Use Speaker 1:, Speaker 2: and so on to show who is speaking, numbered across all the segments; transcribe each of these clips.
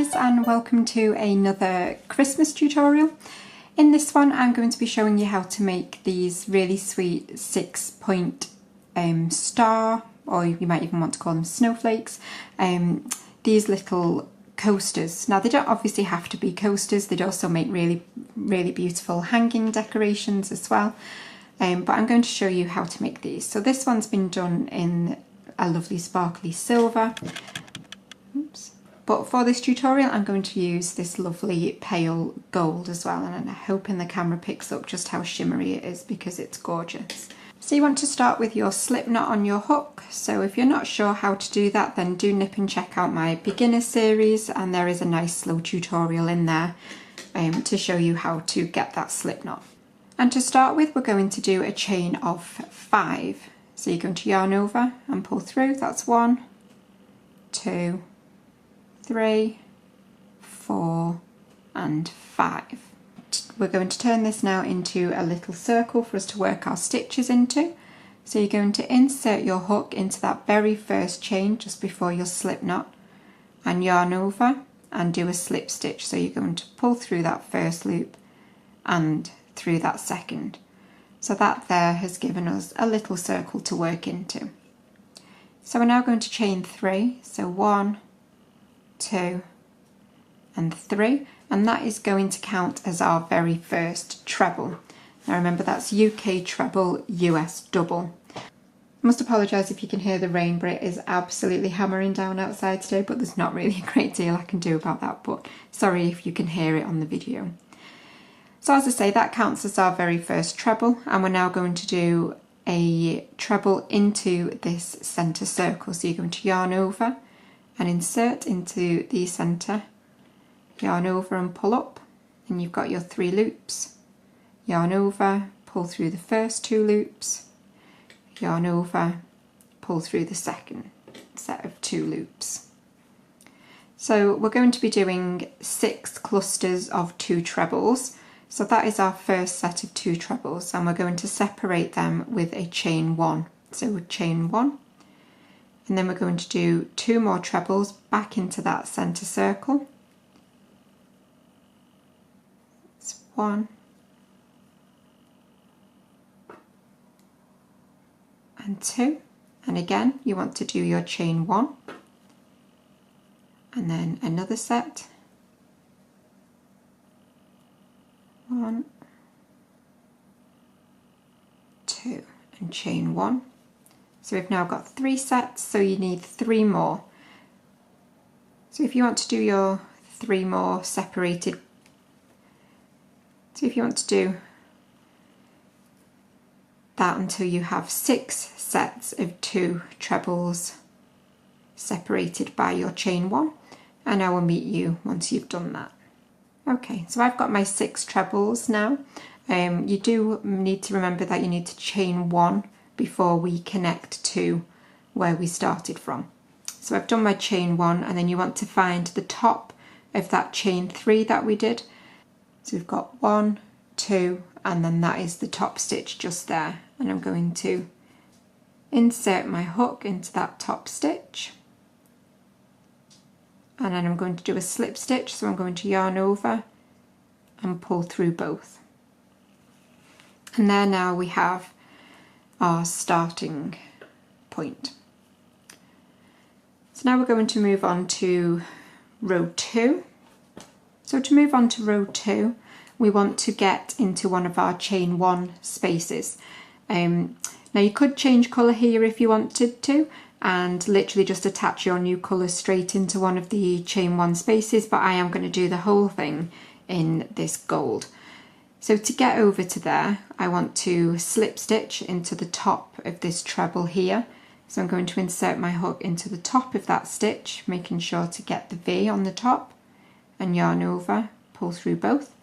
Speaker 1: guys, and welcome to another Christmas tutorial. In this one I'm going to be showing you how to make these really sweet 6-point star, or you might even want to call them snowflakes, these little coasters. Now they don't obviously have to be coasters, they'd also make really beautiful hanging decorations as well, but I'm going to show you how to make these. So this one's been done in a lovely sparkly silver. Oops. But for this tutorial I'm going to use this lovely pale gold as well, and I'm hoping the camera picks up just how shimmery it is because it's gorgeous. So you want to start with your slip knot on your hook. So if you're not sure how to do that, then do nip and check out my beginner series, and there is a nice slow tutorial in there to show you how to get that slip knot. And to start with, we're going to do a chain of 5. So you're going to yarn over and pull through. That's 1, 2, 3, 4 and 5. We're going to turn this now into a little circle for us to work our stitches into. So you're going to insert your hook into that very first chain just before your slip knot and yarn over and do a slip stitch. So you're going to pull through that first loop and through that second. So that there has given us a little circle to work into. So we're now going to chain 3. So 1, 2 and 3, and that is going to count as our very first treble. Now remember, that's UK treble, US double. I must apologise if you can hear the rain, but it is absolutely hammering down outside today, but there's not really a great deal I can do about that, but sorry if you can hear it on the video. So as I say, that counts as our very first treble, and we're now going to do a treble into this centre circle. So you're going to yarn over and insert into the centre, yarn over and pull up, and you've got your 3 loops. Yarn over, pull through the first 2 loops, yarn over, pull through the second set of 2 loops. So we're going to be doing 6 clusters of 2 trebles. So that is our first set of 2 trebles, and we're going to separate them with a chain 1. So we'll chain 1. And then we're going to do 2 more trebles back into that centre circle. It's 1 and 2, and again you want to do your chain 1 and then another set, 1, 2 and chain 1. So we've now got 3 sets, so you need 3 more. So if you want to do your 3 more separated, so if you want to do that until you have 6 sets of 2 trebles separated by your chain 1, and I will meet you once you've done that. Okay, so I've got my 6 trebles now. You do need to remember that you need to chain 1 before we connect to where we started from. So I've done my chain 1, and then you want to find the top of that chain 3 that we did. So we've got 1, 2, and then that is the top stitch just there, and I'm going to insert my hook into that top stitch, and then I'm going to do a slip stitch. So I'm going to yarn over and pull through both, and there now we have our starting point. So now we're going to move on to row 2. So to move on to row 2, we want to get into one of our chain 1 spaces. Now you could change colour here if you wanted to, and literally just attach your new colour straight into one of the chain 1 spaces, but I am going to do the whole thing in this gold. So to get over to there, I want to slip stitch into the top of this treble here. So I'm going to insert my hook into the top of that stitch, making sure to get the V on the top, and yarn over, pull through both,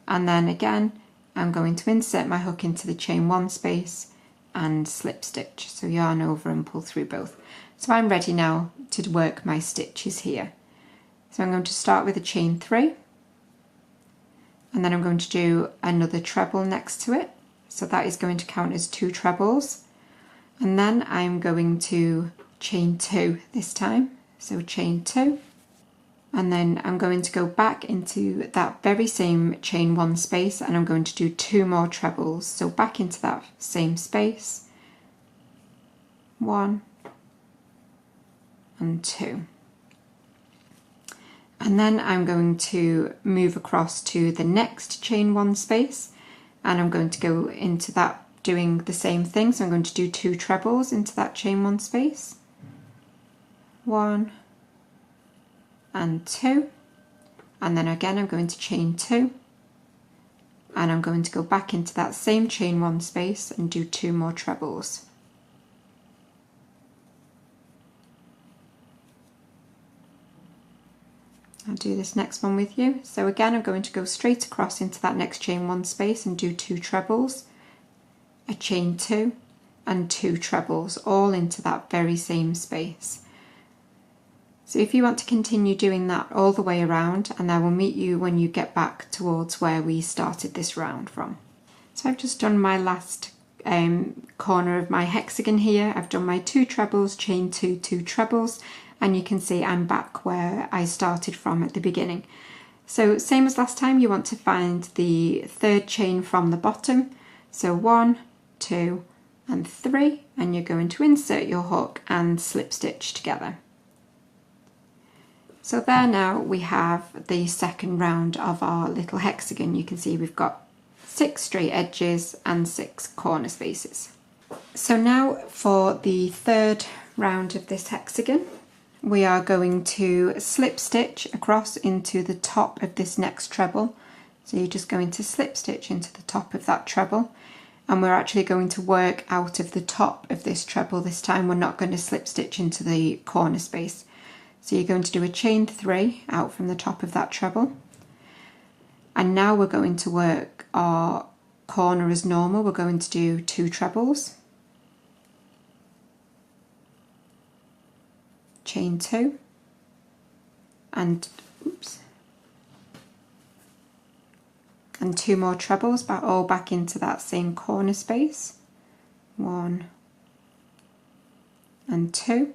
Speaker 1: and then again I'm going to insert my hook into the chain 1 space and slip stitch. So yarn over and pull through both. So I'm ready now to work my stitches here. So I'm going to start with a chain 3, and then I'm going to do another treble next to it. So that is going to count as 2 trebles, and then I'm going to chain 2 this time. So chain 2, and then I'm going to go back into that very same chain 1 space, and I'm going to do 2 more trebles. So back into that same space, 1 and 2. And then I'm going to move across to the next chain 1 space, and I'm going to go into that doing the same thing. So I'm going to do 2 trebles into that chain 1 space, 1 and 2, and then again I'm going to chain 2, and I'm going to go back into that same chain 1 space and do 2 more trebles. I'll do this next one with you. So again, I'm going to go straight across into that next chain 1 space and do 2 trebles, a chain 2 and 2 trebles, all into that very same space. So if you want to continue doing that all the way around, and I will meet you when you get back towards where we started this round from. So I've just done my last corner of my hexagon here. I've done my 2 trebles, chain 2, 2 trebles, and you can see I'm back where I started from at the beginning. So same as last time, you want to find the 3rd chain from the bottom. So 1, 2 and 3, and you're going to insert your hook and slip stitch together. So there, now we have the second round of our little hexagon. You can see we've got 6 straight edges and 6 corner spaces. So now for the 3rd round of this hexagon, we are going to slip stitch across into the top of this next treble. So you're just going to slip stitch into the top of that treble, and we're actually going to work out of the top of this treble this time. We're not going to slip stitch into the corner space. So you're going to do a chain 3 out from the top of that treble, and now we're going to work our corner as normal. We're going to do 2 trebles, chain 2 and 2 more trebles, but all back into that same corner space, 1 and 2,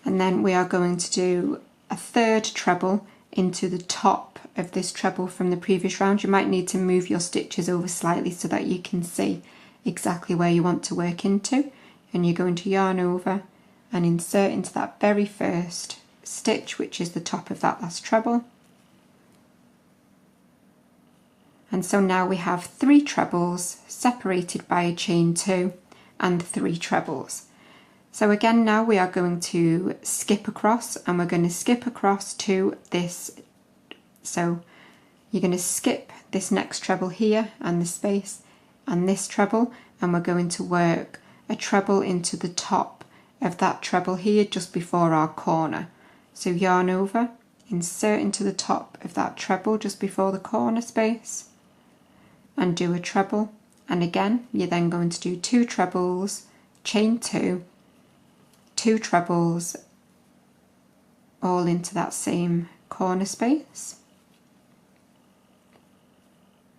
Speaker 1: and then we are going to do a 3rd treble into the top of this treble from the previous round. You might need to move your stitches over slightly so that you can see exactly where you want to work into, and you're going to yarn over and insert into that very first stitch, which is the top of that last treble. And so now we have 3 trebles separated by a chain 2 and 3 trebles. So again, now we are going to skip across, and we're going to skip across to this. So you're going to skip this next treble here and the space and this treble, and we're going to work a treble into the top of that treble here just before our corner. So yarn over, insert into the top of that treble just before the corner space, and do a treble, and again you're then going to do 2 trebles, chain 2, 2 trebles, all into that same corner space.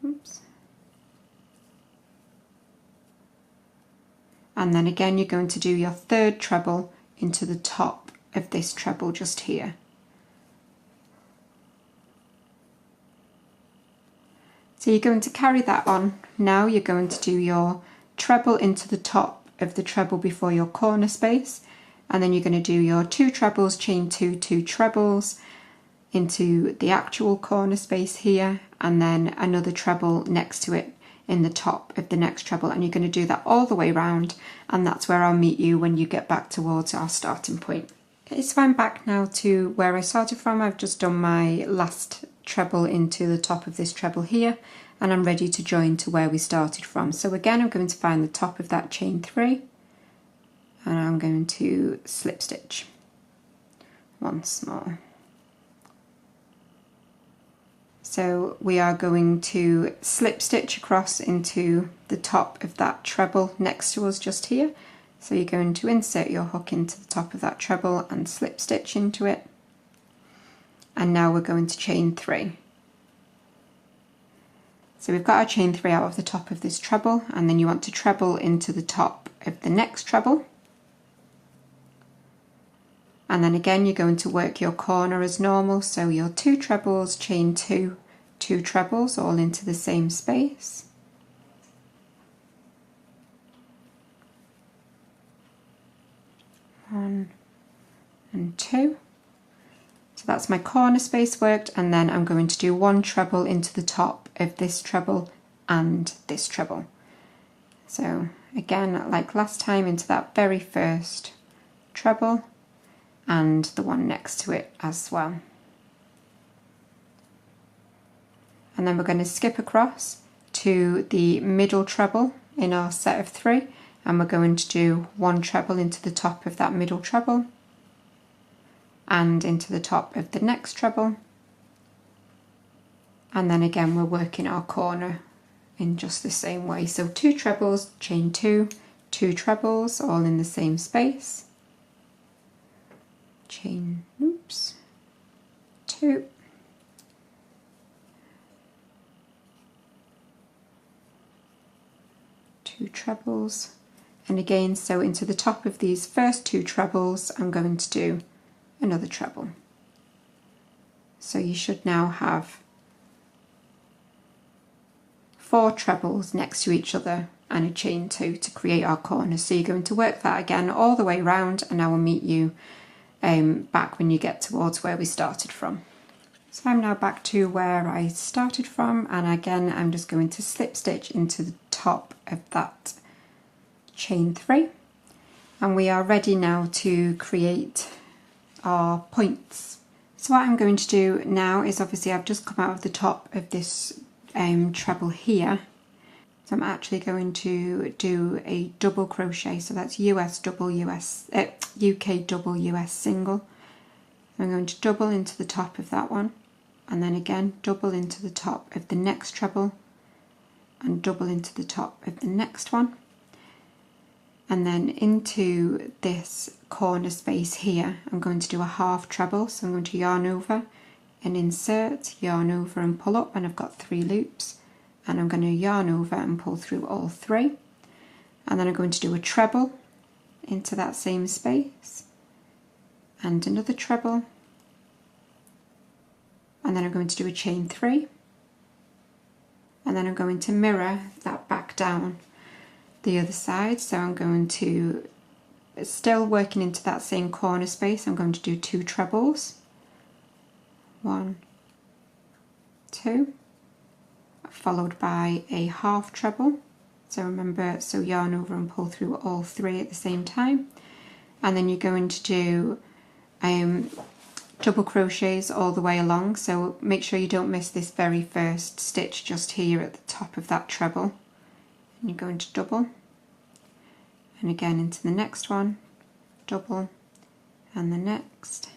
Speaker 1: Oops. And then again you're going to do your 3rd treble into the top of this treble just here. So you're going to carry that on. Now you're going to do your treble into the top of the treble before your corner space, and then you're going to do your 2 trebles, chain 2, 2 trebles into the actual corner space here, and then another treble next to it in the top of the next treble, and you're going to do that all the way around, and that's where I'll meet you when you get back towards our starting point. Okay, so I'm back now to where I started from. I've just done my last treble into the top of this treble here, and I'm ready to join to where we started from. So again, I'm going to find the top of that chain 3, and I'm going to slip stitch once more. So we are going to slip stitch across into the top of that treble next to us just here. So you're going to insert your hook into the top of that treble and slip stitch into it. And now we're going to chain 3. So we've got our chain 3 out of the top of this treble, and then you want to treble into the top of the next treble. and then again you're going to work your corner as normal, so your 2 trebles, chain 2, 2 trebles all into the same space. One and 2. So that's my corner space worked, and then I'm going to do 1 treble into the top of this treble and this treble. So again, like last time, into that very first treble and the one next to it as well. And then we're going to skip across to the middle treble in our set of 3, and we're going to do 1 treble into the top of that middle treble and into the top of the next treble, and then again we're working our corner in just the same way. So 2 trebles, chain 2, 2 trebles all in the same space, chain, 2, 2 trebles, and again, so into the top of these first 2 trebles I'm going to do another treble. So you should now have 4 trebles next to each other and a chain 2 to create our corner. So you're going to work that again all the way around, and I will meet you back when you get towards where we started from. So I'm now back to where I started from, and again I'm just going to slip stitch into the top of that chain 3, and we are ready now to create our points. So what I'm going to do now is, obviously I've just come out of the top of this treble here, so I'm actually going to do a double crochet, so that's UK double US single. I'm going to double into the top of that one, and then again double into the top of the next treble and double into the top of the next one, and then into this corner space here I'm going to do a half treble. So I'm going to yarn over and insert, yarn over and pull up, and I've got 3 loops, and I'm going to yarn over and pull through all 3, and then I'm going to do a treble into that same space and another treble, and then I'm going to do a chain 3, and then I'm going to mirror that back down the other side. So I'm going to, still working into that same corner space, I'm going to do 2 trebles, 1, 2, followed by a half treble. So remember, so yarn over and pull through all 3 at the same time, and then you're going to do double crochets all the way along, so make sure you don't miss this very first stitch just here at the top of that treble, and you're going to double, and again into the next one, double, and the next,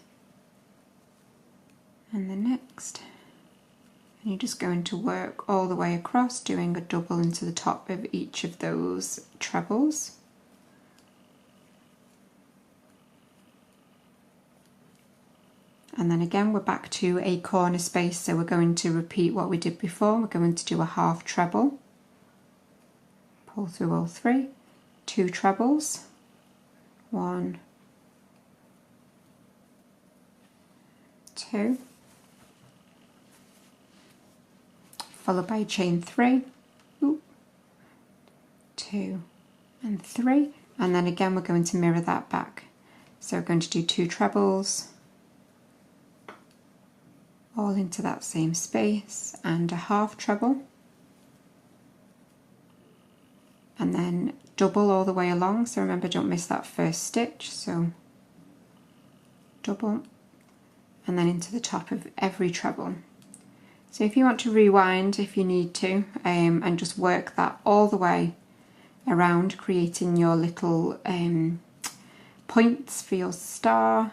Speaker 1: and the next, and you're just going to work all the way across, doing a double into the top of each of those trebles. And then again we're back to a corner space, so we're going to repeat what we did before. We're going to do a half treble, pull through all 3, 2 trebles, 1, 2, followed by chain 3, 2 and 3, and then again we're going to mirror that back. So we're going to do 2 trebles, all into that same space, and a half treble, and then double all the way along. So remember, don't miss that first stitch, so double, and then into the top of every treble. So if you want to rewind, if you need to, and just work that all the way around, creating your little points for your star,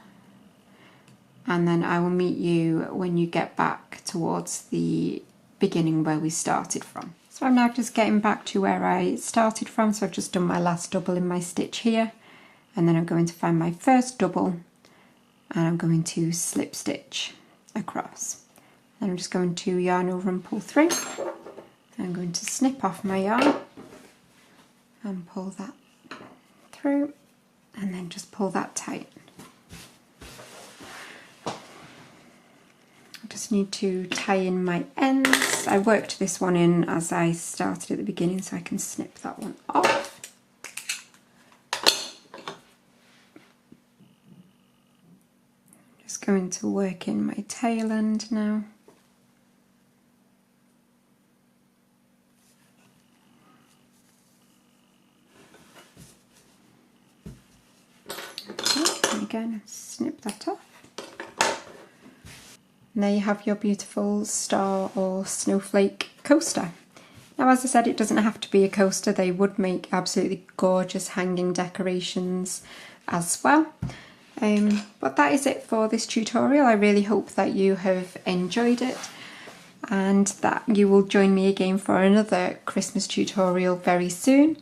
Speaker 1: and then I will meet you when you get back towards the beginning where we started from. So I'm now just getting back to where I started from, so I've just done my last double in my stitch here, and then I'm going to find my first double, and I'm going to slip stitch across. Then I'm just going to yarn over and pull through. I'm going to snip off my yarn and pull that through, and then just pull that tight. need to tie in my ends. I worked this one in as I started at the beginning, so I can snip that one off. Just going to work in my tail end now. And again, snip that off. And there you have your beautiful star or snowflake coaster. Now, as I said, it doesn't have to be a coaster. They would make absolutely gorgeous hanging decorations as well. But that is it for this tutorial. I really hope that you have enjoyed it and that you will join me again for another Christmas tutorial very soon.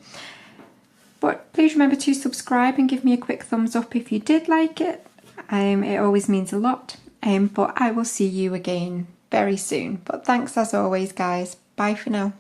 Speaker 1: But please remember to subscribe and give me a quick thumbs up if you did like it. It always means a lot. But I will see you again very soon. But thanks as always, guys. Bye for now.